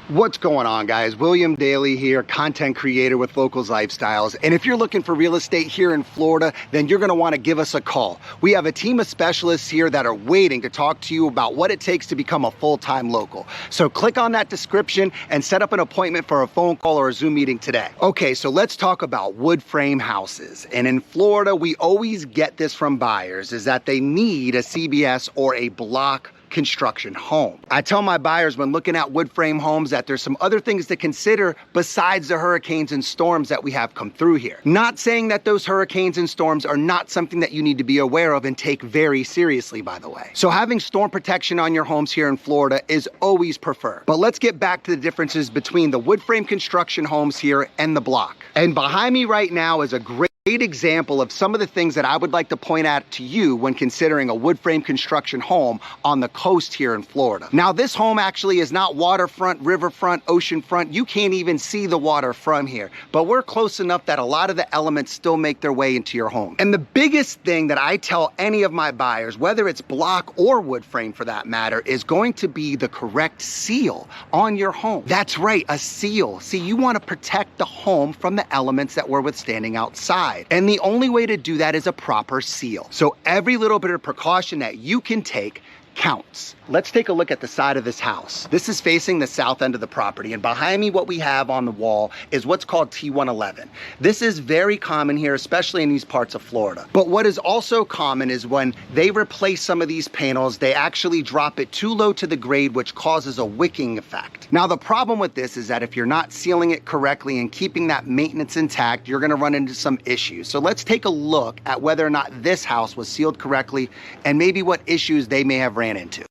What's going on, guys? William Daly here, content creator with Locals Lifestyles. And if you're looking for real estate here in Florida, then you're gonna wanna give us a call. We have a team of specialists here that are waiting to talk to you about what it takes to become a full-time local. So click on that description and set up an appointment for a phone call or a Zoom meeting today. Okay, so let's talk about wood frame houses. And in Florida, we always get this from buyers, is that they need a CBS or a block construction home. I tell my buyers when looking at wood frame homes that there's some other things to consider besides the hurricanes and storms that we have come through here. Not saying that those hurricanes and storms are not something that you need to be aware of and take very seriously, by the way. So having storm protection on your homes here in Florida is always preferred. But let's get back to the differences between the wood frame construction homes here and the block. And behind me right now is a great example of some of the things that I would like to point out to you when considering a wood frame construction home on the coast here in Florida. Now, this home actually is not waterfront, riverfront, oceanfront. You can't even see the water from here, but we're close enough that a lot of the elements still make their way into your home. And the biggest thing that I tell any of my buyers, whether it's block or wood frame for that matter, is going to be the correct seal on your home. That's right, a seal. See, you want to protect the home from the elements that we're withstanding outside. And the only way to do that is a proper seal. So every little bit of precaution that you can take counts. Let's take a look at the side of this house. This is facing the south end of the property, and behind me what we have on the wall is what's called T111. This is very common here, especially in these parts of Florida. But what is also common is when they replace some of these panels, they actually drop it too low to the grade, which causes a wicking effect. Now, the problem with this is that if you're not sealing it correctly and keeping that maintenance intact, you're gonna run into some issues. So let's take a look at whether or not this house was sealed correctly and maybe what issues they may have ran into.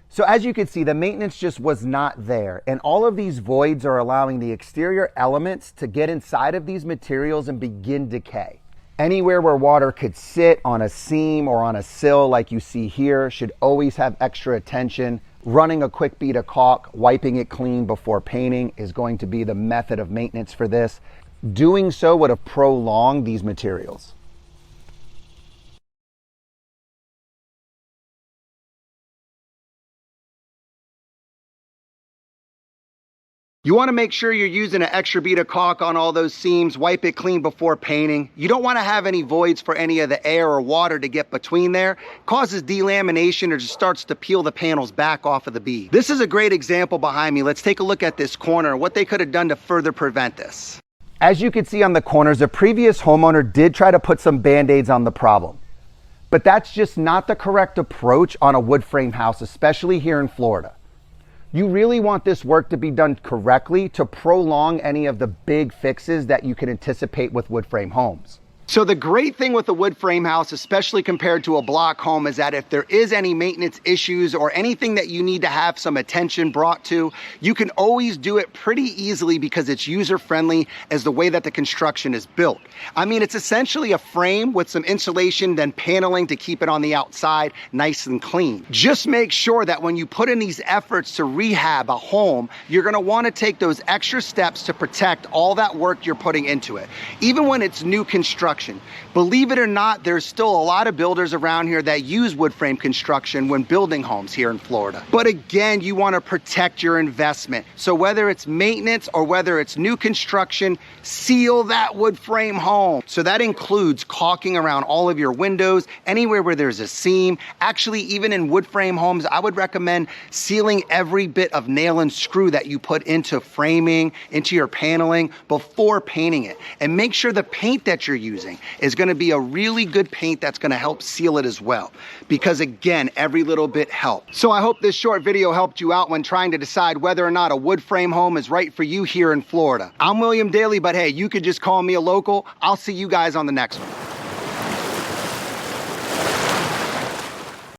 So as you can see, the maintenance just was not there, and all of these voids are allowing the exterior elements to get inside of these materials and begin decay. Anywhere where water could sit on a seam or on a sill like you see here should always have extra attention. Running a quick bead of caulk, wiping it clean before painting is going to be the method of maintenance for this. Doing so would have prolonged these materials. You want to make sure you're using an extra bead of caulk on all those seams, wipe it clean before painting. You don't want to have any voids for any of the air or water to get between there. It causes delamination or just starts to peel the panels back off of the bead. This is a great example behind me. Let's take a look at this corner and what they could have done to further prevent this. As you can see on the corners, the previous homeowner did try to put some band-aids on the problem. But that's just not the correct approach on a wood frame house, especially here in Florida. You really want this work to be done correctly to prolong any of the big fixes that you can anticipate with wood frame homes. So the great thing with a wood frame house, especially compared to a block home, is that if there is any maintenance issues or anything that you need to have some attention brought to, you can always do it pretty easily because it's user-friendly as the way that the construction is built. I mean, it's essentially a frame with some insulation, then paneling to keep it on the outside nice and clean. Just make sure that when you put in these efforts to rehab a home, you're gonna wanna take those extra steps to protect all that work you're putting into it. Even when it's new construction. Believe it or not, there's still a lot of builders around here that use wood frame construction when building homes here in Florida. But again, you want to protect your investment. So whether it's maintenance or whether it's new construction, seal that wood frame home. So that includes caulking around all of your windows, anywhere where there's a seam. Actually, even in wood frame homes, I would recommend sealing every bit of nail and screw that you put into framing, into your paneling before painting it. And make sure the paint that you're using is going to be a really good paint that's going to help seal it as well, because again, every little bit helps. So I hope this short video helped you out when trying to decide whether or not a wood frame home is right for you here in Florida. I'm William Daly, but hey, you could just call me a local. I'll see you guys on the next one.